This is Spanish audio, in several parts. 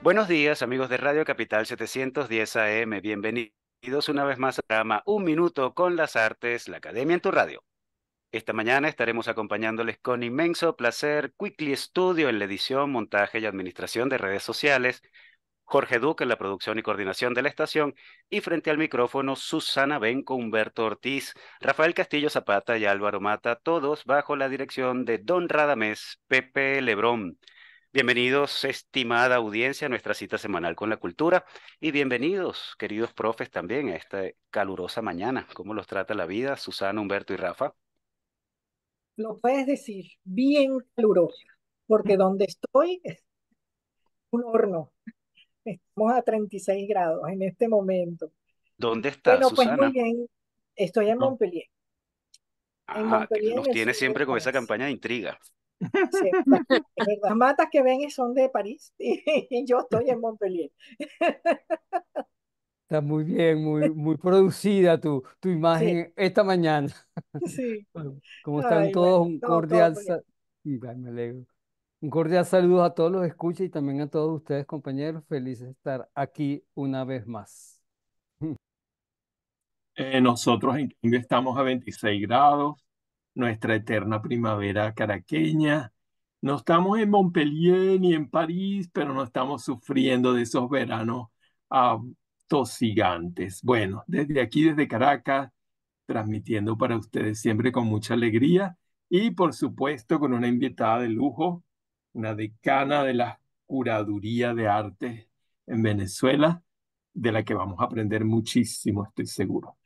Buenos días, amigos de Radio Capital 710 AM. Bienvenidos una vez más al programa Un Minuto con las Artes, la Academia en tu Radio. Esta mañana estaremos acompañándoles con inmenso placer Quickly Studio en la edición, montaje y administración de redes sociales, Jorge Duque en la producción y coordinación de la estación y frente al micrófono Susana Benco, Humberto Ortiz, Rafael Castillo Zapata y Álvaro Mata, todos bajo la dirección de Don Radamés Pepe Lebrón. Bienvenidos, estimada audiencia, a nuestra cita semanal con la cultura y bienvenidos, queridos profes, también a esta calurosa mañana. ¿Cómo los trata la vida, Susana, Humberto y Rafa? Lo puedes decir bien caluroso, porque donde estoy es un horno. Estamos a 36 grados en este momento. ¿Dónde está, Bueno, pues muy Susana? bien. Estoy en No. Montpellier, en Ah, que Montpellier, en nos el tiene sur de siempre con esa Francia. campaña de intriga. Sí, bueno, es verdad. Las matas que ven son de París y yo estoy en Montpellier. Está muy bien, muy producida tu Sí, imagen esta mañana. sí. Bueno, ¿cómo están Ay, bueno, todos? Un no, todo cordial, bien. Ay, me alegro. Un cordial saludo a todos los escuchas y también a todos ustedes, compañeros. Felices de estar aquí una vez más. Nosotros en cambio estamos a 26 grados, nuestra eterna primavera caraqueña. No estamos en Montpellier ni en París, pero no estamos sufriendo de esos veranos ah, tosigantes. Bueno, desde aquí, desde Caracas, transmitiendo para ustedes siempre con mucha alegría y por supuesto con una invitada de lujo, una decana de la curaduría de arte en Venezuela, de la que vamos a aprender muchísimo, estoy seguro.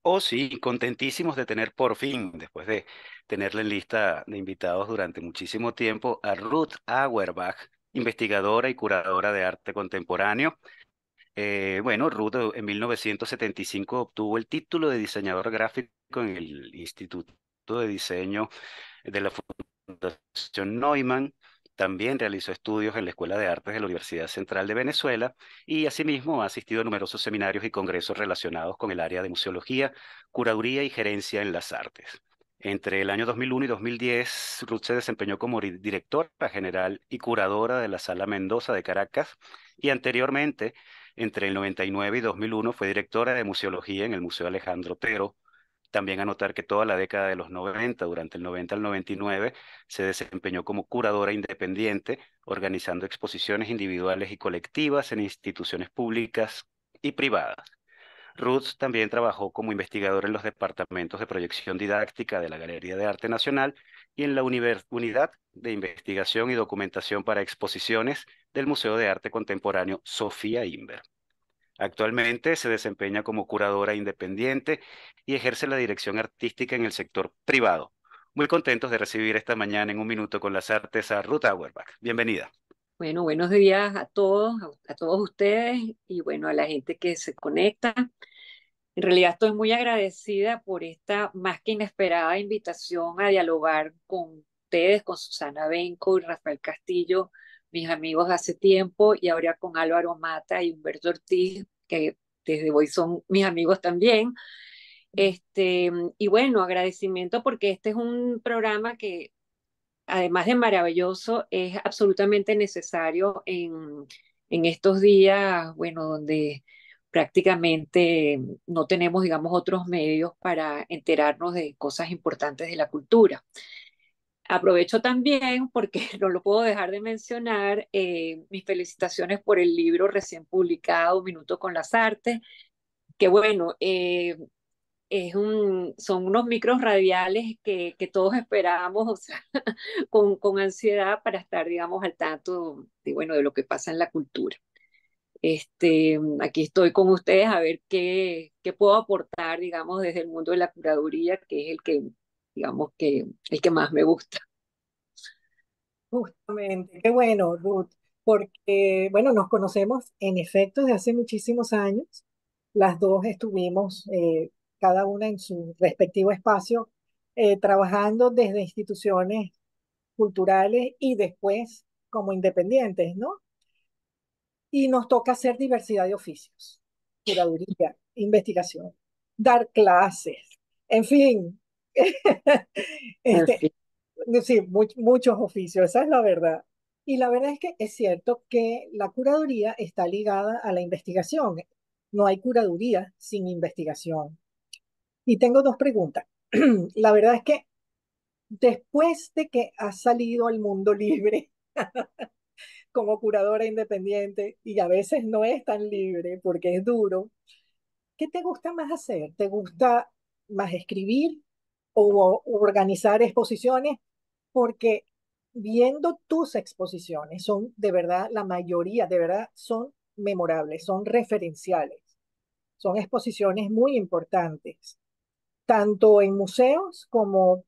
Oh, sí, contentísimos de tener por fin, después de tenerla en lista de invitados durante muchísimo tiempo, a Ruth Auerbach, investigadora y curadora de arte contemporáneo. Bueno, Ruth en 1975 obtuvo el título de diseñador gráfico en el Instituto de Diseño de la Fundación Neumann. También realizó estudios en la Escuela de Artes de la Universidad Central de Venezuela y asimismo ha asistido a numerosos seminarios y congresos relacionados con el área de museología, curaduría y gerencia en las artes. Entre el año 2001 y 2010, Ruth se desempeñó como directora general y curadora de la Sala Mendoza de Caracas y anteriormente, entre el 99 y 2001, fue directora de museología en el Museo Alejandro Otero. También anotar que toda la década de los 90, durante el 90 al 99, se desempeñó como curadora independiente, organizando exposiciones individuales y colectivas en instituciones públicas y privadas. Ruth también trabajó como investigadora en los departamentos de proyección didáctica de la Galería de Arte Nacional y en la Unidad de Investigación y Documentación para Exposiciones del Museo de Arte Contemporáneo Sofía Inver. Actualmente se desempeña como curadora independiente y ejerce la dirección artística en el sector privado. Muy contentos de recibir esta mañana en Un Minuto con las Artes a Ruth Auerbach. Bienvenida. Bueno, buenos días a todos, a todos ustedes y bueno, a la gente que se conecta. En realidad estoy muy agradecida por esta más que inesperada invitación a dialogar con ustedes, con Susana Benco y Rafael Castillo, mis amigos de hace tiempo, y ahora con Álvaro Mata y Humberto Ortiz, que desde hoy son mis amigos también. Y bueno, agradecimiento porque este es un programa que además de maravilloso, es absolutamente necesario en estos días, bueno, donde prácticamente no tenemos, digamos, otros medios para enterarnos de cosas importantes de la cultura. Aprovecho también, porque no lo puedo dejar de mencionar, mis felicitaciones por el libro recién publicado, Minuto con las Artes, que bueno, son unos micros radiales que todos esperamos, o sea, con ansiedad para estar, digamos, al tanto de, bueno, de lo que pasa en la cultura. Aquí estoy con ustedes a ver qué puedo aportar, digamos, desde el mundo de la curaduría, que es el que, digamos, que el que más me gusta. Justamente, qué bueno, Ruth, porque, bueno, nos conocemos en efecto desde hace muchísimos años. Las dos estuvimos, cada una en su respectivo espacio, trabajando desde instituciones culturales y después como independientes, ¿no? Y nos toca hacer diversidad de oficios, curaduría, investigación, dar clases, en fin, este, Así. sí, muchos oficios, esa es la verdad. Y la verdad es que es cierto que la curaduría está ligada a la investigación. No hay curaduría sin investigación. Y tengo dos preguntas. La verdad es que después de que has salido al mundo libre como curadora independiente, y a veces no es tan libre porque es duro, ¿qué te gusta más hacer? ¿Te gusta más escribir o organizar exposiciones? Porque viendo tus exposiciones, son de verdad, la mayoría de verdad son memorables, son referenciales, son exposiciones muy importantes, tanto en museos como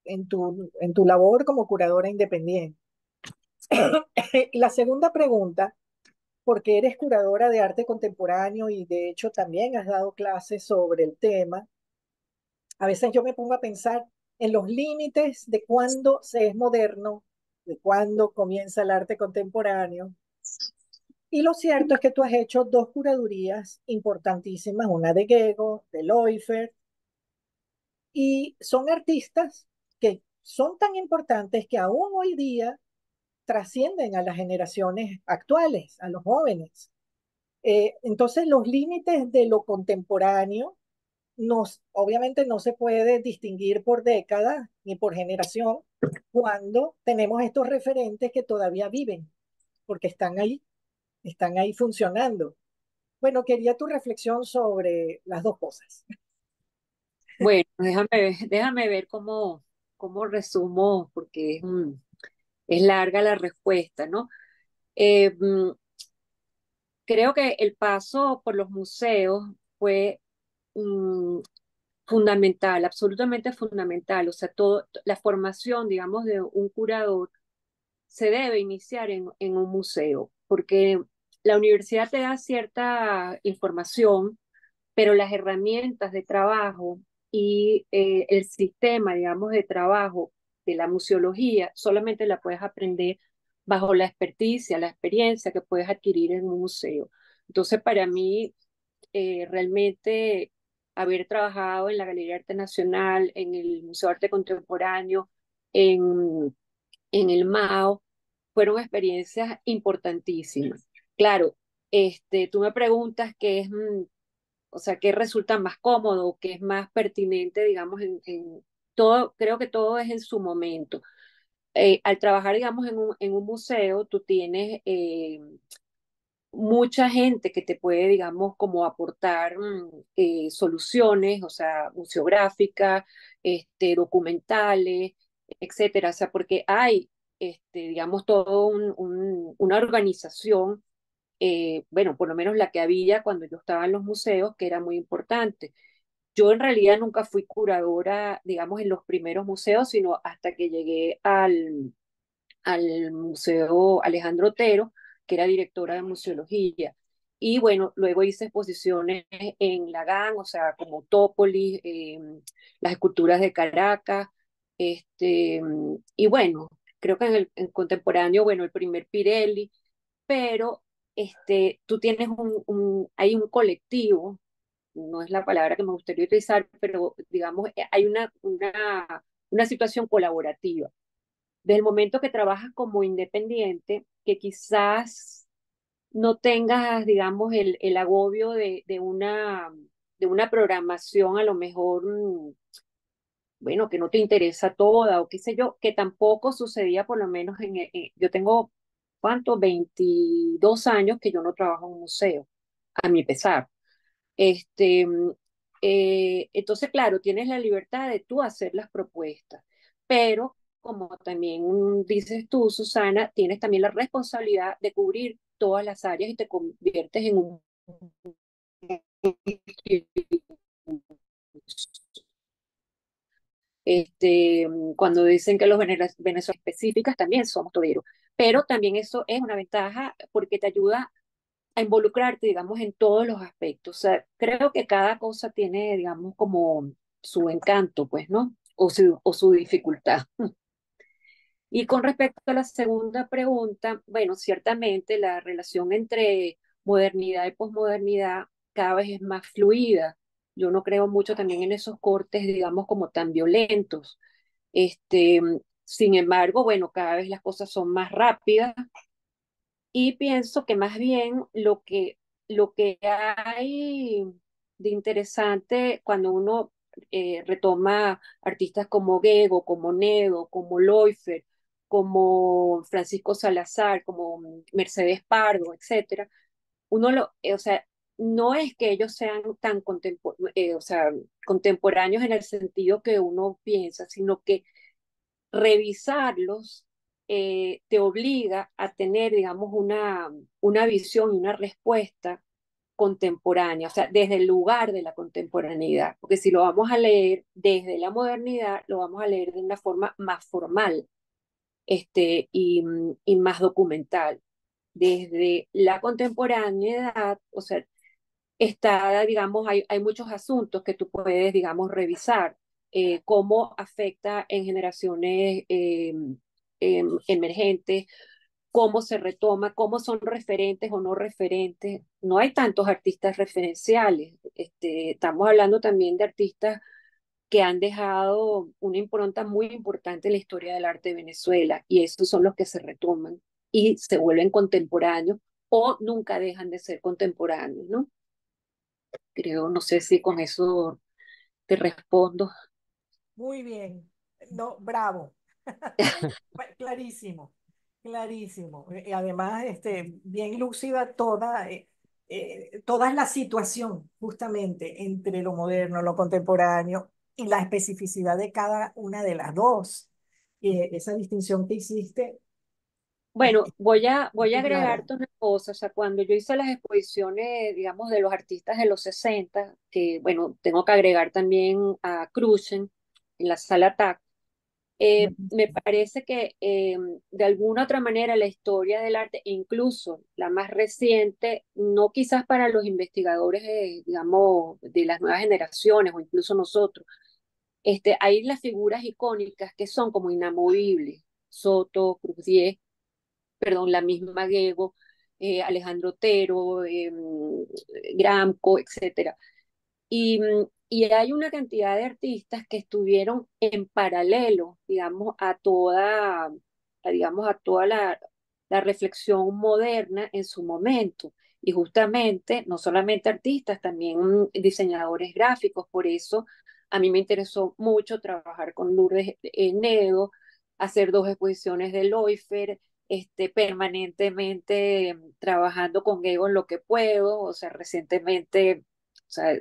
en tu labor como curadora independiente. La segunda pregunta, porque eres curadora de arte contemporáneo y de hecho también has dado clases sobre el tema, a veces yo me pongo a pensar en los límites de cuándo se es moderno, de cuándo comienza el arte contemporáneo. Y lo cierto es que tú has hecho dos curadurías importantísimas, una de Gego, de Leufer, y son artistas que son tan importantes que aún hoy día trascienden a las generaciones actuales, a los jóvenes. Entonces, los límites de lo contemporáneo obviamente no se puede distinguir por décadas ni por generación cuando tenemos estos referentes que todavía viven, porque están ahí funcionando. Bueno, quería tu reflexión sobre las dos cosas. Bueno, déjame ver cómo resumo, porque es larga la respuesta, ¿no? Eh, mm, Creo que el paso por los museos fue mm, fundamental, absolutamente fundamental. O sea, la formación, digamos, de un curador se debe iniciar en un museo, porque la universidad te da cierta información, pero las herramientas de trabajo y el sistema, digamos, de trabajo de la museología solamente la puedes aprender bajo la experticia, la experiencia que puedes adquirir en un museo. Entonces, para mí, realmente haber trabajado en la Galería de Arte Nacional, en el Museo de Arte Contemporáneo, en, en el MAO, fueron experiencias importantísimas. Claro, tú me preguntas qué es, o sea, qué resulta más cómodo, qué es más pertinente, digamos, todo, creo que todo es en su momento. Al trabajar, digamos, en un museo, tú tienes mucha gente que te puede, digamos, como aportar soluciones, o sea, museográficas, documentales, etcétera. O sea, porque hay, digamos, todo una organización, bueno, por lo menos la que había cuando yo estaba en los museos, que era muy importante. Yo en realidad nunca fui curadora, digamos, en los primeros museos, sino hasta que llegué al Museo Alejandro Otero, que era directora de museología. Y bueno, luego hice exposiciones en Lagán, o sea, como Tópolis, las esculturas de Caracas, y bueno, creo que en contemporáneo, bueno, el primer Pirelli, pero tú tienes hay un colectivo, no es la palabra que me gustaría utilizar, pero digamos, hay una situación colaborativa desde el momento que trabajas como independiente, que quizás no tengas, digamos, el agobio de una programación a lo mejor, bueno, que no te interesa toda o qué sé yo, que tampoco sucedía por lo menos yo tengo, ¿cuánto? 22 años que yo no trabajo en un museo, a mi pesar. Este, entonces, claro, tienes la libertad de tú hacer las propuestas, pero como también dices tú, Susana, tienes también la responsabilidad de cubrir todas las áreas y te conviertes en un... Cuando dicen que los venezolanos específicas también somos toderos, pero también eso es una ventaja porque te ayuda a involucrarte, digamos, en todos los aspectos. O sea, creo que cada cosa tiene, digamos, como su encanto, pues, ¿no? O su dificultad. Y con respecto a la segunda pregunta, bueno, ciertamente la relación entre modernidad y posmodernidad cada vez es más fluida. Yo no creo mucho también en esos cortes, digamos, como tan violentos. Este, Sin embargo, bueno, cada vez las cosas son más rápidas y pienso que más bien lo que hay de interesante cuando uno retoma artistas como Gego, como Nedo, como Loifer, como Francisco Salazar, como Mercedes Pardo, etcétera, o sea, no es que ellos sean tan o sea, contemporáneos en el sentido que uno piensa, sino que revisarlos te obliga a tener, digamos, una visión y una respuesta contemporánea, o sea, desde el lugar de la contemporaneidad, porque si lo vamos a leer desde la modernidad, lo vamos a leer de una forma más formal y más documental. Desde la contemporaneidad, o sea, está, digamos, hay muchos asuntos que tú puedes, digamos, revisar, cómo afecta en generaciones emergentes, cómo se retoma, cómo son referentes o no referentes. No hay tantos artistas referenciales. Estamos hablando también de artistas que han dejado una impronta muy importante en la historia del arte de Venezuela y esos son los que se retoman y se vuelven contemporáneos o nunca dejan de ser contemporáneos, ¿no? Creo, no sé si con eso te respondo. Muy bien. No, bravo. Clarísimo, clarísimo. Y además, bien lúcida toda la situación justamente entre lo moderno, lo contemporáneo y la especificidad de cada una de las dos. Esa distinción que hiciste Bueno, voy a muy clara. agregarte una cosa, o sea, cuando yo hice las exposiciones, digamos, de los artistas de los 60, que, bueno, tengo que agregar también a Cruzen en la sala TAC, me parece que de alguna otra manera la historia del arte, incluso la más reciente, no quizás para los investigadores, digamos, de las nuevas generaciones o incluso nosotros, hay las figuras icónicas que son como inamovibles, Soto, Cruz Diez, perdón, la misma Gego, Alejandro Otero, Gramco, etcétera. Y hay una cantidad de artistas que estuvieron en paralelo, digamos, digamos, a toda la reflexión moderna en su momento. Y justamente, no solamente artistas, también diseñadores gráficos. Por eso a mí me interesó mucho trabajar con Lourdes Nedo, hacer dos exposiciones de Loifer, permanentemente trabajando con Ego en lo que puedo. O sea, recientemente, o sea,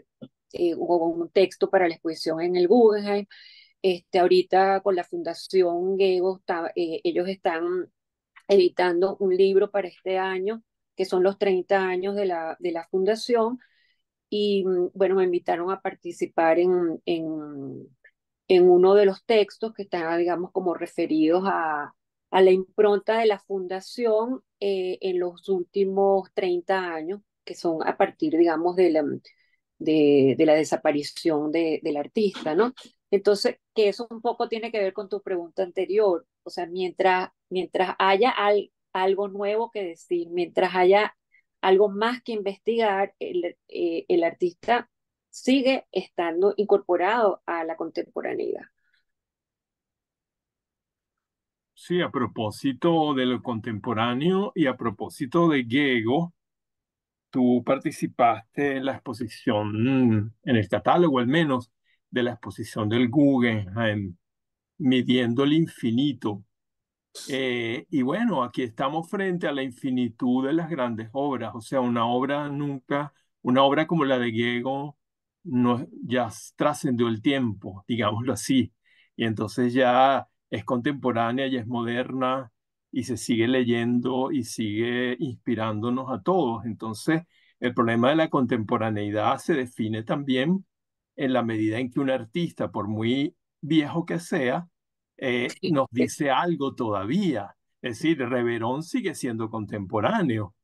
hubo un texto para la exposición en el Guggenheim. Ahorita con la Fundación Gego, ellos están editando un libro para este año, que son los 30 años de la fundación, y bueno, me invitaron a participar en uno de los textos que están, digamos, como referidos a la impronta de la fundación en los últimos 30 años, que son a partir, digamos, de la desaparición del artista, ¿no? Entonces, que eso un poco tiene que ver con tu pregunta anterior. O sea, mientras haya algo nuevo que decir, mientras haya algo más que investigar, el artista sigue estando incorporado a la contemporaneidad. Sí, a propósito de lo contemporáneo y a propósito de Gego, tú participaste en la exposición, en el catálogo al menos, de la exposición del Guggenheim, Midiendo el Infinito. Y bueno, aquí estamos frente a la infinitud de las grandes obras, o sea, una obra como la de Diego no, ya trascendió el tiempo, digámoslo así, y entonces ya es contemporánea, ya es moderna y se sigue leyendo y sigue inspirándonos a todos. Entonces, el problema de la contemporaneidad se define también en la medida en que un artista, por muy viejo que sea, nos dice algo todavía. Es decir, Reverón sigue siendo contemporáneo,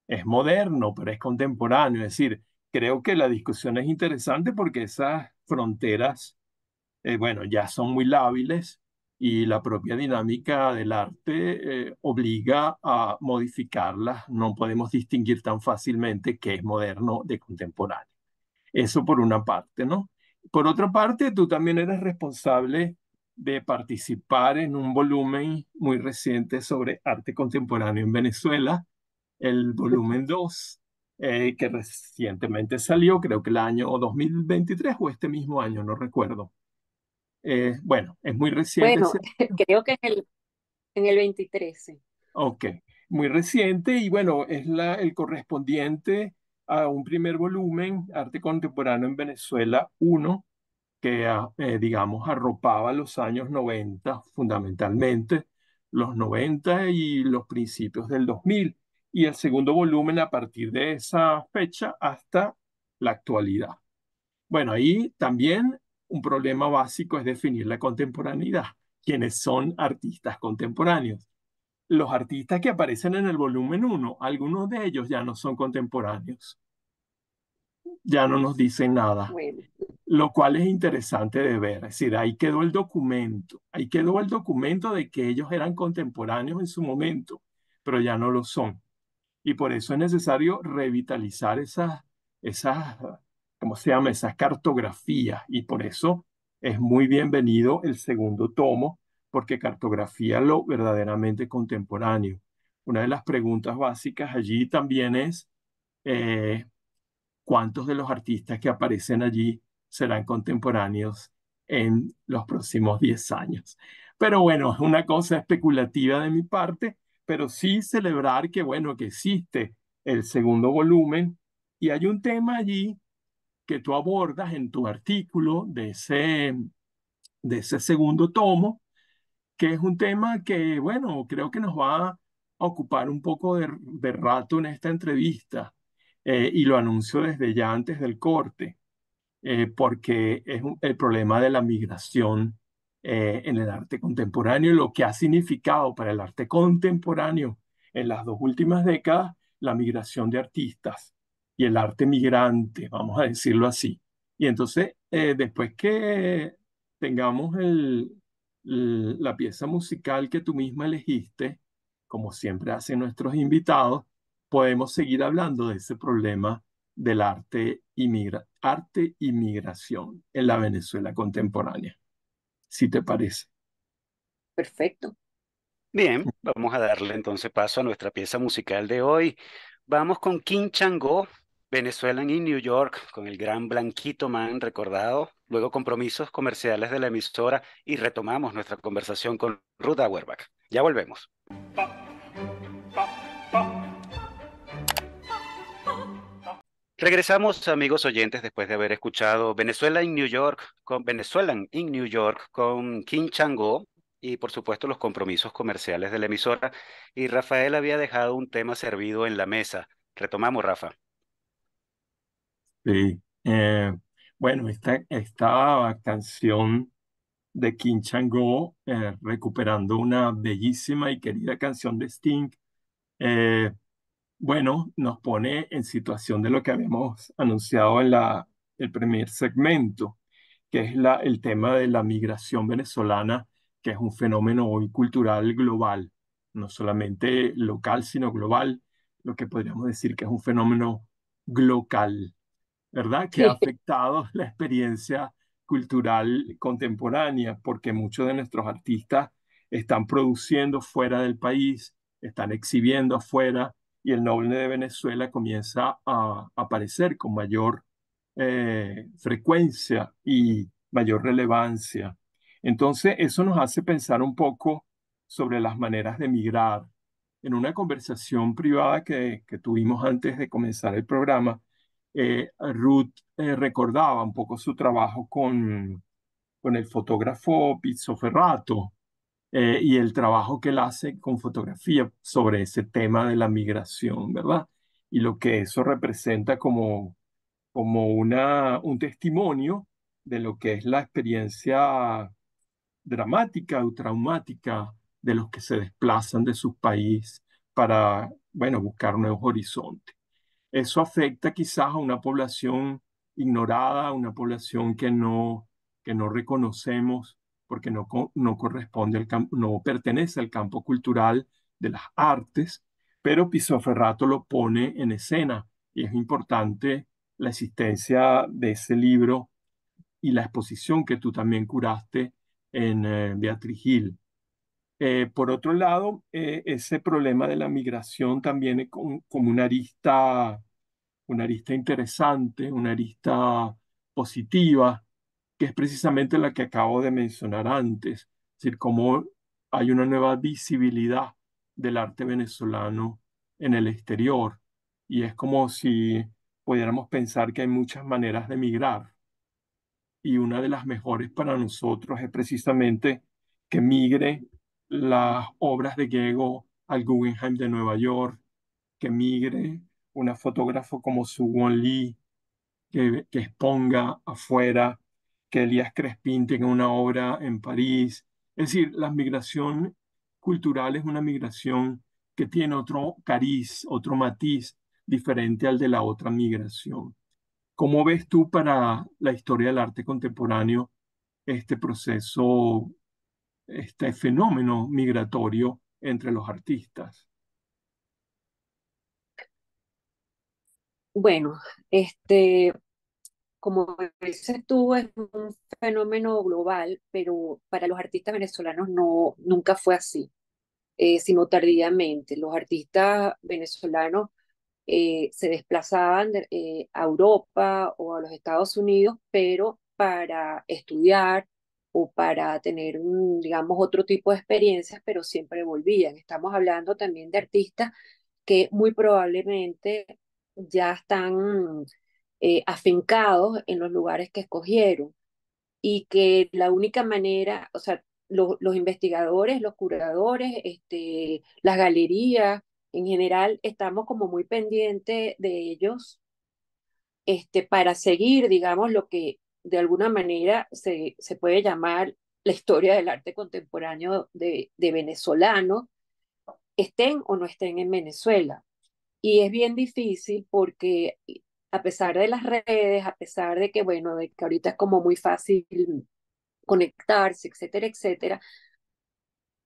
es moderno, pero es contemporáneo. Es decir, creo que la discusión es interesante porque esas fronteras, bueno, ya son muy lábiles y la propia dinámica del arte obliga a modificarlas. No podemos distinguir tan fácilmente qué es moderno de contemporáneo. Eso por una parte, ¿no? Por otra parte, tú también eres responsable de participar en un volumen muy reciente sobre arte contemporáneo en Venezuela, el volumen 2, que recientemente salió, creo que el año 2023 o este mismo año, no recuerdo. Bueno, es muy reciente Bueno, ese. creo que en el 23. Sí. Ok, muy reciente y bueno, es el correspondiente a un primer volumen, Arte Contemporáneo en Venezuela uno, que digamos arropaba los años 90 fundamentalmente, los 90 y los principios del 2000 y el segundo volumen a partir de esa fecha hasta la actualidad. Bueno, ahí también un problema básico es definir la contemporaneidad. ¿Quiénes son artistas contemporáneos? Los artistas que aparecen en el volumen uno, algunos de ellos ya no son contemporáneos, ya no nos dicen nada, Bueno, lo cual es interesante de ver. Es decir, ahí quedó el documento de que ellos eran contemporáneos en su momento, pero ya no lo son. Y por eso es necesario revitalizar esas, ¿cómo se llama? Esas cartografías. Y por eso es muy bienvenido el segundo tomo, porque cartografía lo verdaderamente contemporáneo. Una de las preguntas básicas allí también es eh, cuántos de los artistas que aparecen allí serán contemporáneos en los próximos 10 años. Pero bueno, es una cosa especulativa de mi parte, pero sí celebrar que, bueno, que existe el segundo volumen y hay un tema allí que tú abordas en tu artículo de ese segundo tomo, que es un tema que, bueno, creo que nos va a ocupar un poco de rato en esta entrevista, y lo anuncio desde ya antes del corte, porque es el problema de la migración en el arte contemporáneo y lo que ha significado para el arte contemporáneo en las 2 últimas décadas la migración de artistas y el arte migrante, vamos a decirlo así. Y entonces, después que tengamos la pieza musical que tú misma elegiste, como siempre hacen nuestros invitados, podemos seguir hablando de ese problema del arte y migración en la Venezuela contemporánea, si te parece. perfecto. Bien, vamos a darle entonces paso a nuestra pieza musical de hoy. Vamos con King Chango, Venezuelan in New York, con el gran Blanquito Man recordado, luego compromisos comerciales de la emisora y retomamos nuestra conversación con Ruth Auerbach. Ya volvemos. Regresamos, amigos oyentes, después de haber escuchado Venezuelan in New York con King Chango y por supuesto los compromisos comerciales de la emisora. Y Rafael había dejado un tema servido en la mesa. Retomamos, Rafa. Sí. Bueno, esta canción de Kim Chang-go, recuperando una bellísima y querida canción de Sting, eh, bueno, nos pone en situación de lo que habíamos anunciado en el primer segmento, que es el tema de la migración venezolana, que es un fenómeno hoy cultural global, no solamente local, sino global, lo que podríamos decir que es un fenómeno glocal, ¿verdad? Que ha Sí, afectado la experiencia cultural contemporánea, porque muchos de nuestros artistas están produciendo fuera del país, están exhibiendo afuera, y el noble de Venezuela comienza a aparecer con mayor frecuencia y mayor relevancia. Entonces, eso nos hace pensar un poco sobre las maneras de migrar. En una conversación privada que tuvimos antes de comenzar el programa, Ruth recordaba un poco su trabajo con el fotógrafo Pizzo Ferrato, y el trabajo que él hace con fotografía sobre ese tema de la migración, ¿verdad? Y lo que eso representa como un testimonio de lo que es la experiencia dramática o traumática de los que se desplazan de sus países para, bueno, buscar nuevos horizontes. Eso afecta quizás a una población ignorada, a una población que no reconocemos porque no corresponde no pertenece al campo cultural de las artes, pero Pisoferrato lo pone en escena y es importante la existencia de ese libro y la exposición que tú también curaste en Beatriz Gil. Por otro lado, ese problema de la migración también es como una arista interesante, una arista positiva, que es precisamente la que acabo de mencionar antes, es decir, cómo hay una nueva visibilidad del arte venezolano en el exterior. Y es como si pudiéramos pensar que hay muchas maneras de migrar. Y una de las mejores para nosotros es precisamente que migre las obras de Diego al Guggenheim de Nueva York, que migre una fotógrafo como Su Won Lee, que exponga afuera, que Elías Crespin tenga una obra en París. Es decir, la migración cultural es una migración que tiene otro cariz, otro matiz diferente al de la otra migración. ¿Cómo ves tú para la historia del arte contemporáneo este proceso, este fenómeno migratorio entre los artistas? Bueno, como dices tú, es un fenómeno global, pero para los artistas venezolanos no, nunca fue así, sino tardíamente. Los artistas venezolanos se desplazaban a Europa o a los Estados Unidos, pero para estudiar o para tener, digamos, otro tipo de experiencias, pero siempre volvían. Estamos hablando también de artistas que muy probablemente ya están afincados en los lugares que escogieron y que la única manera, o sea, los investigadores, los curadores, las galerías, en general, estamos como muy pendientes de ellos, para seguir, digamos, lo que de alguna manera se puede llamar la historia del arte contemporáneo de venezolanos, estén o no estén en Venezuela. Y es bien difícil porque a pesar de las redes, a pesar de que, bueno, de que ahorita es como muy fácil conectarse, etcétera, etcétera,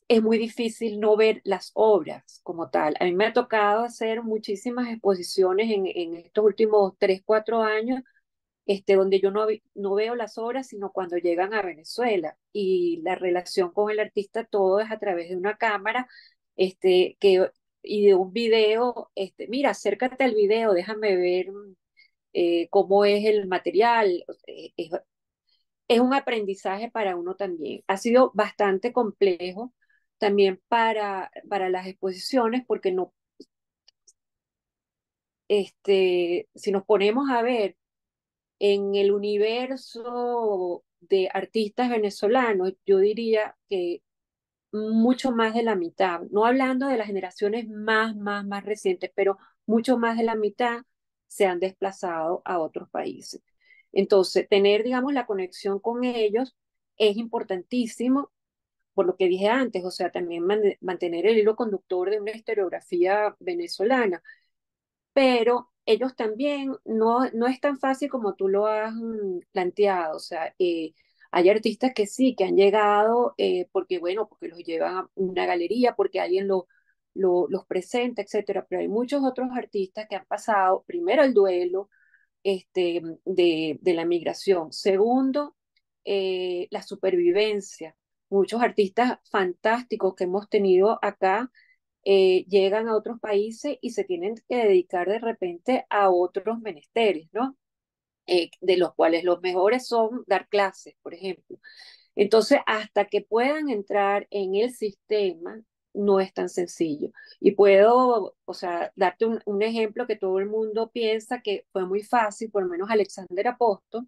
es muy difícil no ver las obras como tal. A mí me ha tocado hacer muchísimas exposiciones en estos últimos 3, 4 años, donde yo no veo las obras, sino cuando llegan a Venezuela. Y la relación con el artista todo es a través de una cámara, y de un video, mira, acércate al video, déjame ver cómo es el material. Es un aprendizaje para uno también. Ha sido bastante complejo también para las exposiciones, porque no, si nos ponemos a ver en el universo de artistas venezolanos, yo diría que mucho más de la mitad, no hablando de las generaciones más recientes, pero mucho más de la mitad se han desplazado a otros países. Entonces, tener, digamos, la conexión con ellos es importantísimo, por lo que dije antes, o sea, también mantener el hilo conductor de una historiografía venezolana, pero ellos también no es tan fácil como tú lo has planteado, o sea, hay artistas que sí, que han llegado porque, bueno, porque los llevan a una galería, porque alguien los presenta, etcétera, pero hay muchos otros artistas que han pasado primero el duelo de la migración, segundo, la supervivencia. Muchos artistas fantásticos que hemos tenido acá llegan a otros países y se tienen que dedicar de repente a otros menesteres, ¿no? De los cuales los mejores son dar clases, por ejemplo. Entonces, hasta que puedan entrar en el sistema, no es tan sencillo. Y puedo, o sea, darte un ejemplo que todo el mundo piensa que fue muy fácil, por lo menos Alexander Aposto,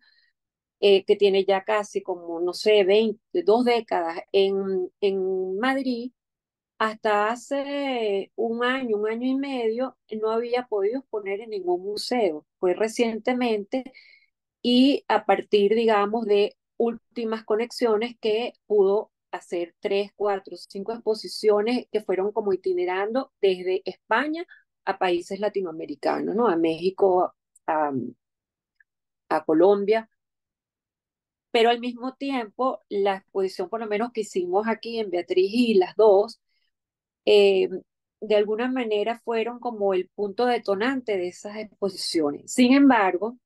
que tiene ya casi como, no sé, 2 décadas en Madrid, hasta hace un año y medio, no había podido exponer en ningún museo. Fue recientemente y a partir, digamos, de últimas conexiones que pudo hacer 3, 4, 5 exposiciones que fueron como itinerando desde España a países latinoamericanos, ¿no? A México, a, a Colombia, pero al mismo tiempo la exposición por lo menos que hicimos aquí en Beatriz y las dos, eh, de alguna manera fueron como el punto detonante de esas exposiciones. Sin embargo,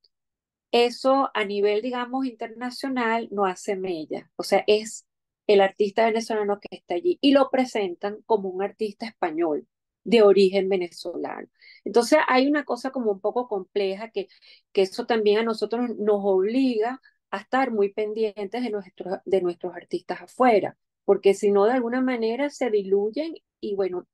eso a nivel, digamos, internacional no hace mella. O sea, es el artista venezolano que está allí y lo presentan como un artista español de origen venezolano. Entonces hay una cosa como un poco compleja que eso también a nosotros nos obliga a estar muy pendientes de nuestros artistas afuera, porque si no, de alguna manera se diluyen y bueno,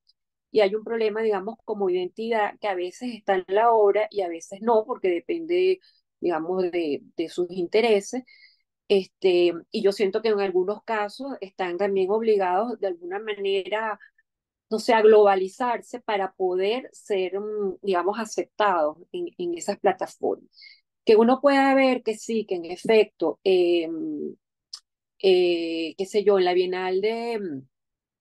y hay un problema, digamos, como identidad que a veces está en la obra y a veces no, porque depende, digamos, de sus intereses. Y yo siento que en algunos casos están también obligados de alguna manera, no sé, a globalizarse para poder ser, digamos, aceptados en esas plataformas. Que uno pueda ver que sí, que en efecto, qué sé yo, en la Bienal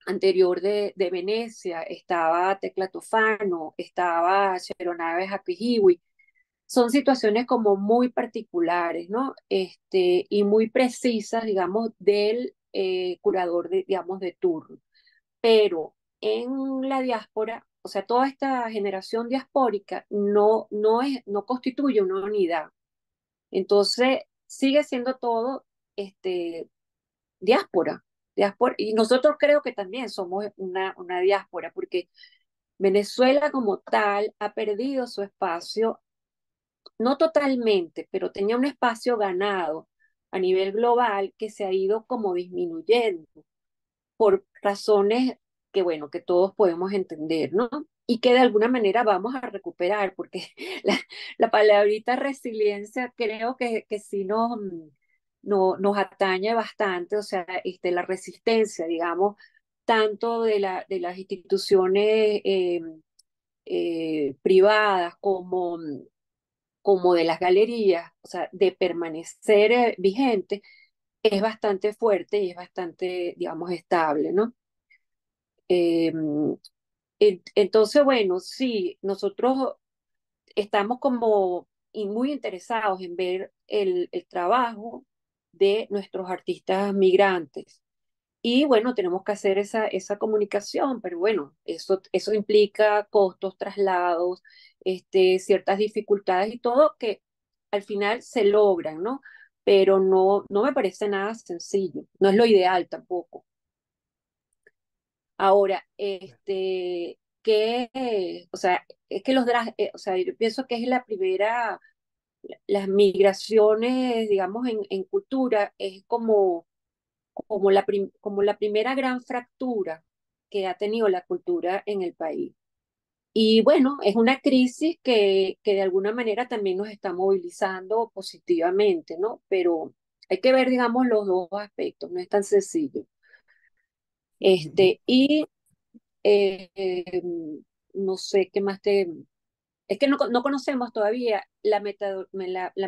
anterior de Venecia estaba Tecla Tufano, estaba Cheronaves Hapijiwi. Son situaciones como muy particulares, ¿no? Y muy precisas, digamos, del curador, digamos, de turno. Pero en la diáspora, o sea, toda esta generación diaspórica no constituye una unidad. Entonces, sigue siendo todo este, diáspora, diáspora. Y nosotros creo que también somos una diáspora, porque Venezuela como tal ha perdido su espacio, no totalmente, pero tenía un espacio ganado a nivel global que se ha ido como disminuyendo por razones que, bueno, que todos podemos entender, ¿no? Y que de alguna manera vamos a recuperar, porque la palabrita resiliencia creo que sí nos atañe bastante, o sea, la resistencia, digamos, tanto de las instituciones privadas como de las galerías, o sea, de permanecer vigente, es bastante fuerte y es bastante, digamos, estable, ¿no? Eh, entonces, bueno, sí, nosotros estamos como muy interesados en ver el trabajo de nuestros artistas migrantes. Y bueno, tenemos que hacer esa comunicación, pero bueno, eso implica costos, traslados, ciertas dificultades y todo que al final se logran, ¿no? Pero no me parece nada sencillo, no es lo ideal tampoco. Ahora, o sea, es que o sea, yo pienso que es la primera, las migraciones, digamos, en cultura, es como la primera gran fractura que ha tenido la cultura en el país. Y bueno, es una crisis que de alguna manera también nos está movilizando positivamente, ¿no? Pero hay que ver, digamos, los dos aspectos, no es tan sencillo. Y no sé qué más te... Es que no conocemos todavía la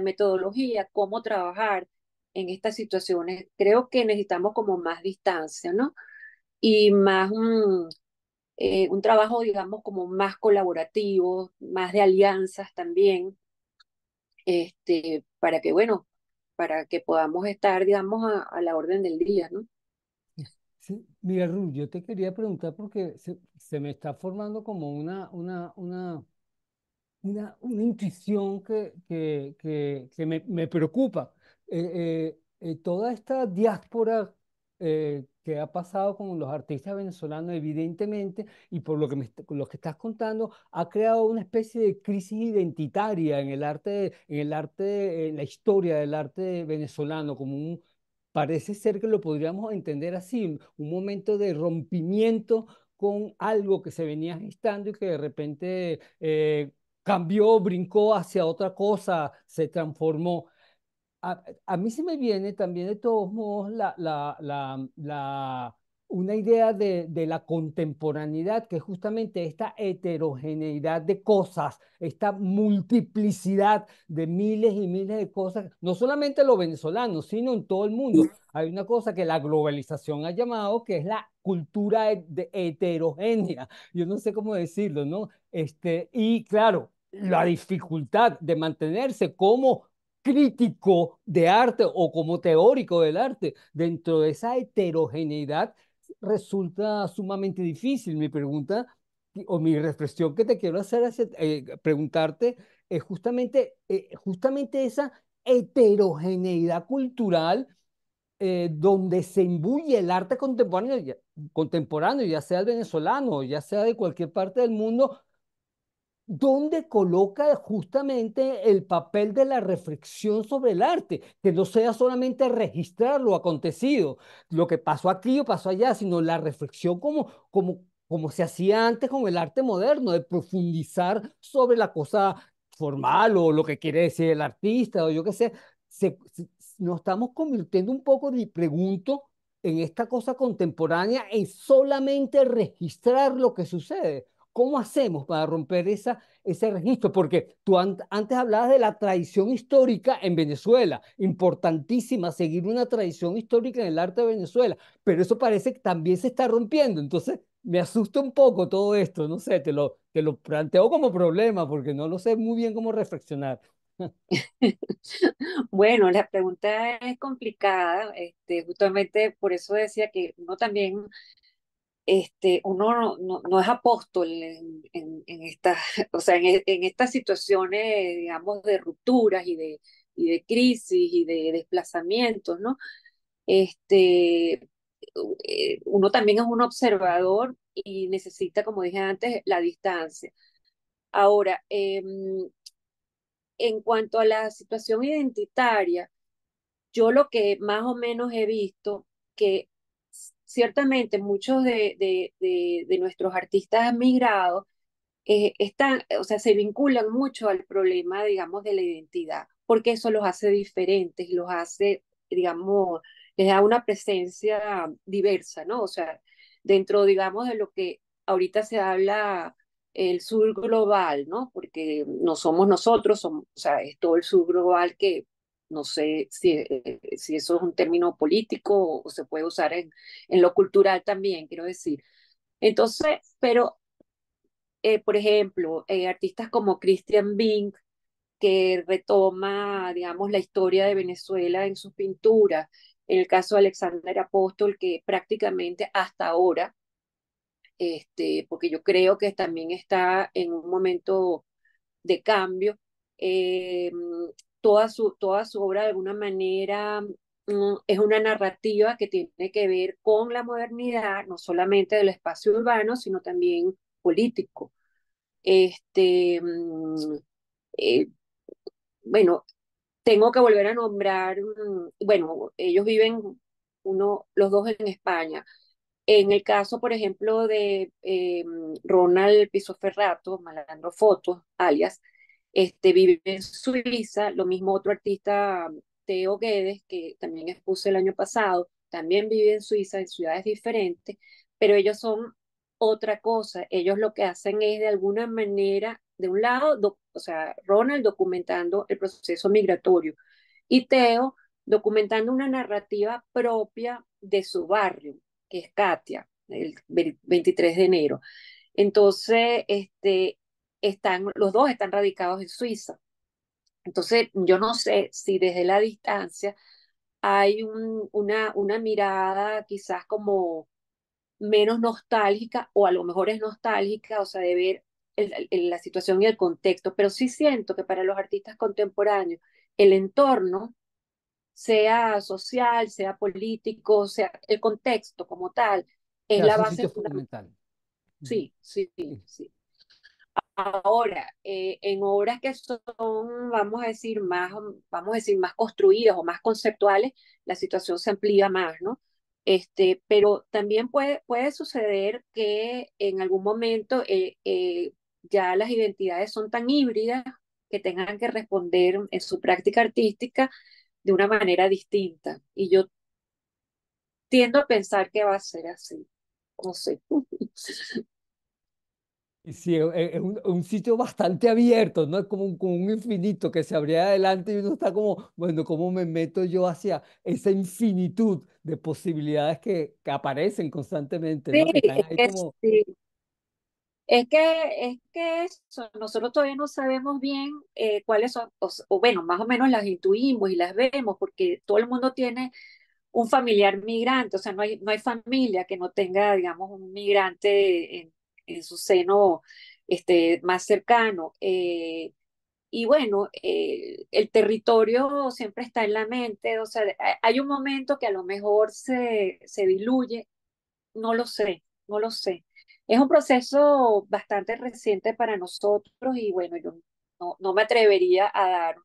metodología, cómo trabajar en estas situaciones. Creo que necesitamos como más distancia, ¿no? Y más un trabajo, digamos, como más colaborativo, más de alianzas también, para que, bueno, para que podamos estar, digamos, a la orden del día, ¿no? Sí, mira, Ruth, yo te quería preguntar porque se me está formando como una intuición que me preocupa. Toda esta diáspora que ha pasado con los artistas venezolanos, evidentemente, y por lo que lo que estás contando, ha creado una especie de crisis identitaria en la historia del arte venezolano, parece ser que lo podríamos entender así, un momento de rompimiento con algo que se venía gestando y que de repente cambió, brincó hacia otra cosa, se transformó. A mí se me viene también de todos modos una idea de la contemporaneidad, que es justamente esta heterogeneidad de cosas, esta multiplicidad de miles y miles de cosas, no solamente en los venezolanos, sino en todo el mundo. Hay una cosa que la globalización ha llamado, que es la cultura heterogénea. Yo no sé cómo decirlo, ¿no? Y claro, la dificultad de mantenerse como crítico de arte o como teórico del arte dentro de esa heterogeneidad resulta sumamente difícil. Mi pregunta o mi reflexión que te quiero hacer preguntarte es justamente esa heterogeneidad cultural donde se imbuye el arte contemporáneo, ya sea el venezolano, ya sea de cualquier parte del mundo, donde coloca justamente el papel de la reflexión sobre el arte, que no sea solamente registrar lo acontecido, lo que pasó aquí o pasó allá, sino la reflexión como se hacía antes con el arte moderno, de profundizar sobre la cosa formal o lo que quiere decir el artista o yo qué sé. Nos estamos convirtiendo un poco, y pregunto, en esta cosa contemporánea en solamente registrar lo que sucede. ¿Cómo hacemos para romper ese registro? Porque tú antes hablabas de la tradición histórica en Venezuela, importantísima seguir una tradición histórica en el arte de Venezuela, pero eso parece que también se está rompiendo. Entonces, me asusta un poco todo esto, no sé, te lo planteo como problema porque no lo sé muy bien cómo reflexionar. Bueno, la pregunta es complicada, justamente por eso decía que uno también, uno no es apóstol en esta, o sea, en estas situaciones, digamos, de rupturas y de crisis y de desplazamientos, ¿no? Este, Uno también es un observador y necesita, como dije antes, la distancia. Ahora, en cuanto a la situación identitaria, yo lo que más o menos he visto, que ciertamente muchos de nuestros artistas migrados están, o sea, se vinculan mucho al problema, digamos, de la identidad, porque eso los hace diferentes, los hace, digamos, les da una presencia diversa, ¿no? O sea, dentro, digamos, de lo que ahorita se habla el sur global, ¿no? Porque no somos nosotros, somos, o sea, es todo el sur global que no sé si eso es un término político o se puede usar en lo cultural también, quiero decir. Entonces, pero por ejemplo, artistas como Christian Bing, que retoma, digamos, la historia de Venezuela en sus pinturas. En el caso de Alexander Apóstol, que prácticamente hasta ahora, porque yo creo que también está en un momento de cambio, eh, toda su obra de alguna manera es una narrativa que tiene que ver con la modernidad, no solamente del espacio urbano, sino también político. Este, mm, eh, bueno, tengo que volver a nombrar, bueno, ellos viven los dos en España. En el caso, por ejemplo, de Ronald Pisoferrato, Malandro Fotos, alias, vive en Suiza, lo mismo otro artista, Theo Guedes, que también expuse el año pasado, también vive en Suiza, en ciudades diferentes, pero ellos son otra cosa. Ellos lo que hacen es de alguna manera, de un lado, o sea, Ronald documentando el proceso migratorio y Theo documentando una narrativa propia de su barrio, que es Katia, el 23 de enero. Entonces, los dos están radicados en Suiza. Entonces, yo no sé si desde la distancia hay una mirada quizás como menos nostálgica o a lo mejor es nostálgica, o sea, de ver la situación y el contexto, pero sí siento que para los artistas contemporáneos el entorno, sea social, sea político, sea el contexto como tal, Se es la hace un base sitio fundamental. fundamental. Ujú. Sí, sí, Sí. sí. Ahora, en obras que son, vamos a decir, más construidas o más conceptuales, la situación se amplía más, ¿no? Pero también puede suceder que en algún momento ya las identidades son tan híbridas que tengan que responder en su práctica artística de una manera distinta. Y yo tiendo a pensar que va a ser así. No sé. Y sí, es un sitio bastante abierto, ¿no? Es como un infinito que se abría adelante y uno está como, bueno, ¿cómo me meto yo hacia esa infinitud de posibilidades que aparecen constantemente, Sí, ¿no? Que están es ahí que como, sí. Es que eso, nosotros todavía no sabemos bien cuáles son, o bueno, más o menos las intuimos y las vemos, porque todo el mundo tiene un familiar migrante, o sea, no hay familia que no tenga, digamos, un migrante en su seno más cercano. y bueno, el territorio siempre está en la mente, o sea, hay un momento que a lo mejor se diluye, no lo sé, no lo sé. Es un proceso bastante reciente para nosotros y bueno, yo no me atrevería a dar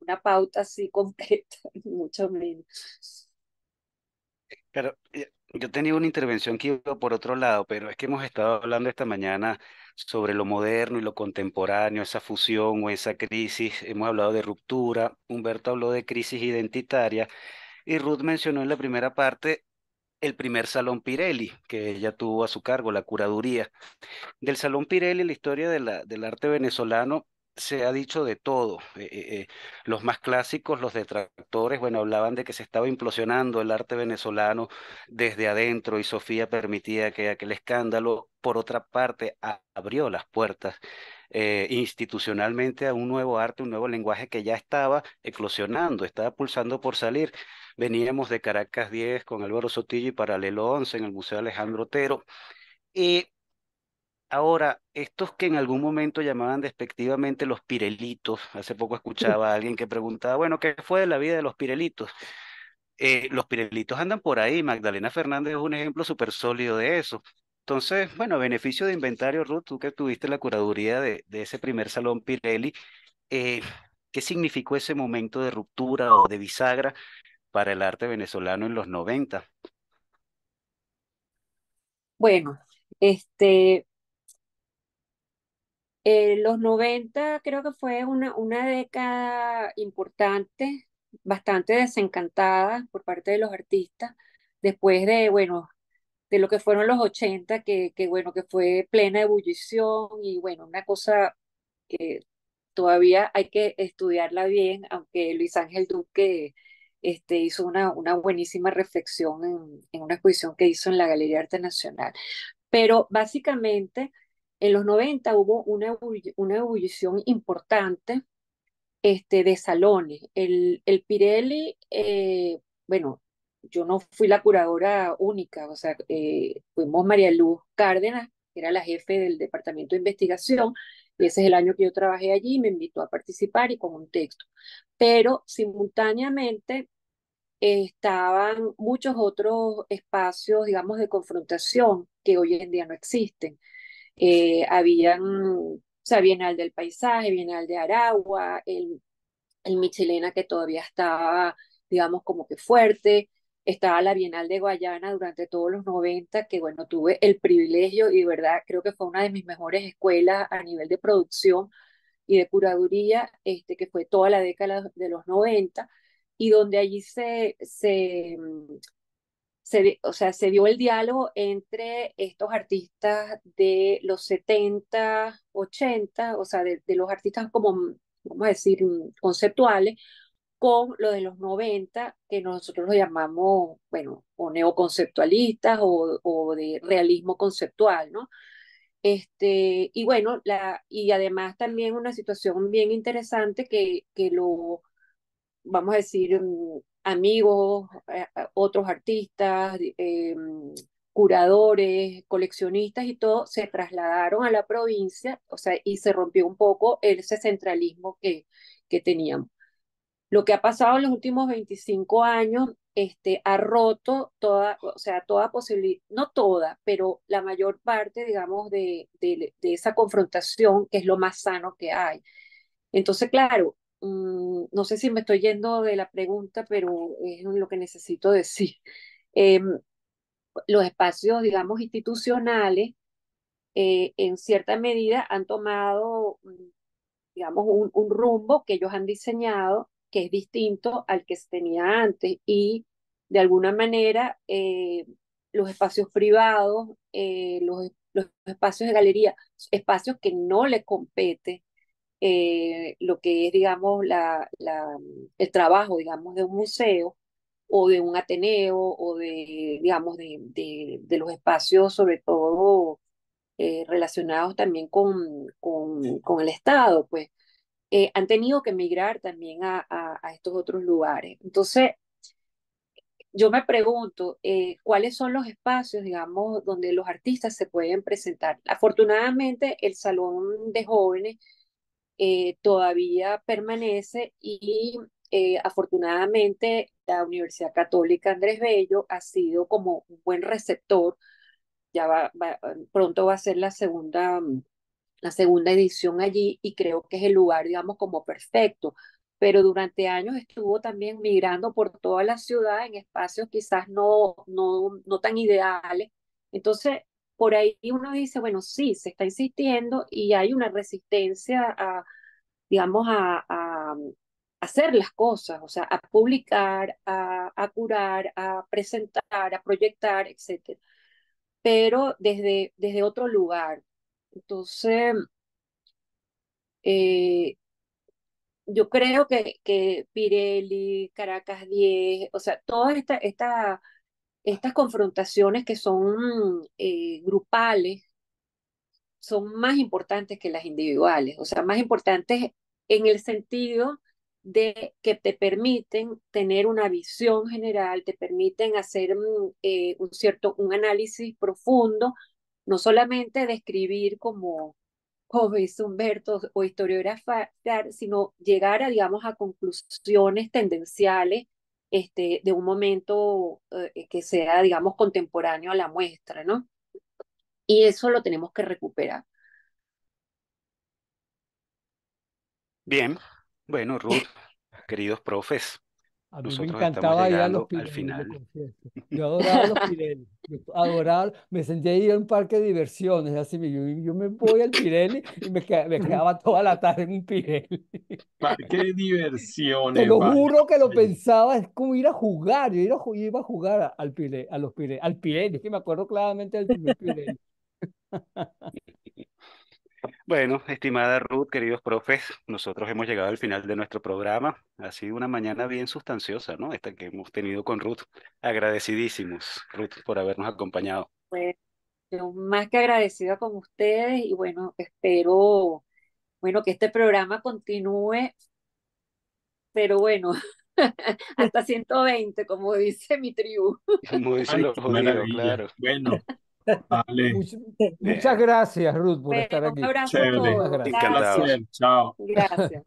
una pauta así completa, ni mucho menos. Pero yo tenía una intervención que iba por otro lado, pero es que hemos estado hablando esta mañana sobre lo moderno y lo contemporáneo, esa fusión o esa crisis. Hemos hablado de ruptura, Humberto habló de crisis identitaria y Ruth mencionó en la primera parte el primer Salón Pirelli, que ella tuvo a su cargo, la curaduría. Del Salón Pirelli, la historia de del arte venezolano, se ha dicho de todo. Los más clásicos, los detractores, bueno, hablaban de que se estaba implosionando el arte venezolano desde adentro y Sofía permitía que aquel escándalo, por otra parte, abrió las puertas institucionalmente a un nuevo arte, un nuevo lenguaje que ya estaba eclosionando, estaba pulsando por salir. Veníamos de Caracas 10 con Álvaro Sotillo y Paralelo 11 en el Museo Alejandro Otero. Y ahora, estos que en algún momento llamaban despectivamente los pirelitos, hace poco escuchaba a alguien que preguntaba, bueno, ¿qué fue de la vida de los pirelitos? Los pirelitos andan por ahí, Magdalena Fernández es un ejemplo súper sólido de eso. Entonces, bueno, a beneficio de inventario, Ruth, tú que tuviste la curaduría de ese primer salón Pirelli, eh, ¿qué significó ese momento de ruptura o de bisagra para el arte venezolano en los 90? Bueno, los 90 creo que fue una década importante, bastante desencantada por parte de los artistas, después de, bueno, de lo que fueron los 80 bueno, que fue plena ebullición y bueno, una cosa que todavía hay que estudiarla bien, aunque Luis Ángel Duque hizo una buenísima reflexión en una exposición que hizo en la Galería de Arte Nacional. Pero básicamente en los 90 hubo una ebullición importante de salones. El Pirelli, bueno, yo no fui la curadora única, o sea, fuimos María Luz Cárdenas, que era la jefe del departamento de investigación, y ese es el año que yo trabajé allí, me invitó a participar y con un texto. Pero simultáneamente estaban muchos otros espacios, digamos, de confrontación que hoy en día no existen. Habían, o sea, Bienal del Paisaje, Bienal de Aragua, el Michelena que todavía estaba, digamos, como que fuerte. Estaba la Bienal de Guayana durante todos los 90 que bueno, tuve el privilegio y de verdad creo que fue una de mis mejores escuelas a nivel de producción y de curaduría, que fue toda la década de los 90 y donde allí o sea, se dio el diálogo entre estos artistas de los 70 80 o sea, de los artistas como, vamos a decir, conceptuales, con lo de los 90 que nosotros lo llamamos, bueno, o neoconceptualistas o de realismo conceptual, ¿no? Y bueno, y además también una situación bien interesante que vamos a decir, amigos, otros artistas, curadores, coleccionistas y todo, se trasladaron a la provincia, o sea, y se rompió un poco ese centralismo que teníamos. Lo que ha pasado en los últimos 25 años, ha roto toda, o sea, toda posibilidad, no toda, pero la mayor parte, digamos, de esa confrontación, que es lo más sano que hay. Entonces, claro, no sé si me estoy yendo de la pregunta, pero es lo que necesito decir. Eh, los espacios, digamos, institucionales, en cierta medida han tomado, digamos, un rumbo que ellos han diseñado que es distinto al que se tenía antes y de alguna manera los espacios privados, los espacios de galería, espacios que no le compete lo que es, digamos, el trabajo, digamos, de un museo o de un ateneo o de, digamos, de los espacios, sobre todo relacionados también con el Estado, pues han tenido que migrar también a estos otros lugares. Entonces, yo me pregunto, ¿cuáles son los espacios, digamos, donde los artistas se pueden presentar? Afortunadamente, el Salón de Jóvenes todavía permanece y afortunadamente la Universidad Católica Andrés Bello ha sido como un buen receptor. Ya pronto va a ser la segunda edición allí y creo que es el lugar, digamos, como perfecto. Pero durante años estuvo también migrando por toda la ciudad en espacios quizás no tan ideales. Entonces, por ahí uno dice, bueno, sí, se está insistiendo y hay una resistencia digamos, a hacer las cosas, o sea, a publicar, a curar, a presentar, a proyectar, etcétera, pero desde otro lugar. Entonces, eh, yo creo que Pirelli, Caracas 10, o sea, todas estas confrontaciones que son grupales son más importantes que las individuales, o sea, más importantes en el sentido de que te permiten tener una visión general, te permiten hacer un análisis profundo, no solamente describir como hizo Humberto o historiografar, sino llegar a, digamos, a conclusiones tendenciales de un momento que sea, digamos, contemporáneo a la muestra, ¿no? Y eso lo tenemos que recuperar. Bien, bueno, Ruth, queridos profes, A mí me nosotros estamos encantaba ir a los llegando al Pirelli, le final. confieso. Yo adoraba los Pirelli. Yo adoraba, me sentía ir a un parque de diversiones, así yo me voy al Pirelli y me quedaba toda la tarde en un Pirelli. Parque de Te diversiones, lo vaya. juro que lo pensaba, es como ir a jugar. Iba a jugar al Pirelli, a los Pirelli, al Pirelli, es que me acuerdo claramente del primer Pirelli. Bueno, estimada Ruth, queridos profes, nosotros hemos llegado al final de nuestro programa. Ha sido una mañana bien sustanciosa, ¿no? Esta que hemos tenido con Ruth. Agradecidísimos, Ruth, por habernos acompañado. Pues yo más que agradecida con ustedes y bueno, espero, bueno, que este programa continúe, pero bueno, hasta 120 como dice mi tribu. Como dicen Ay, los qué judíos, maravilla. claro. Bueno, vale, Much- Muchas Bien, gracias, Ruth, por Bueno, estar un aquí. abrazo a chévere. Muchísimas todos. Un gracias. Gracias, encantados. placer. Chao. gracias.